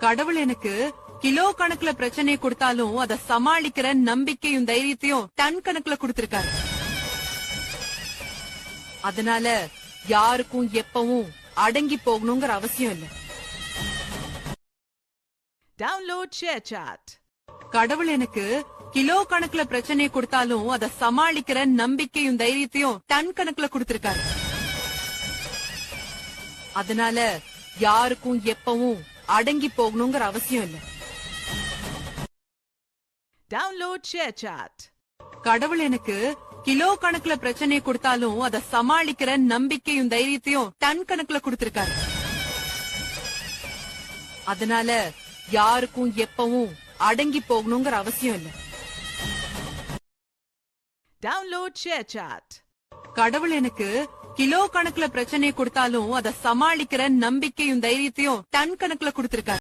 கடவுள் எனக்கு கிலோ கணக்குல பிரச்சனை கொடுத்தாலும் அத சமாளிக்கிற நம்பிக்கையும் தைரியத்தையும் டன் கணக்குல கொடுத்திருக்காரு. அதனால யாருக்கும் எப்பவும் அடங்கி போகணுங்கிற அவசியம் இல்ல. Download share chat. கடவுள் எனக்கு கிலோ கணக்குல பிரச்சனை கொடுத்தாலும் அத சமாளிக்கிற நம்பிக்கையும் தைரியத்தையும் டன் கணக்குல கொடுத்திருக்காரு. அதனால யாருக்கும் எப்பவும் அடங்கி போகணுங்கிற அவசியம் இல்ல. Download share chat. கடவுள் எனக்கு கிலோ கணக்குல பிரச்சனை கொடுத்தாலும் அத சமாளிக்கிற நம்பிக்கையும் தைரியத்தையும் டன் கணக்குல கொடுத்திருக்காரு. அதனால யாருக்கும் எப்பவும் அடங்கி போகணுங்கிற அவசியம் இல்ல. Download share chat. கடவுள் எனக்கு கிலோ கணக்குல பிரச்சனை கொடுத்தாலும் அத சமாளிக்கிற நம்பிக்கையும் தைரியத்தையும் டன் கணக்குல கொடுத்திருக்காரு.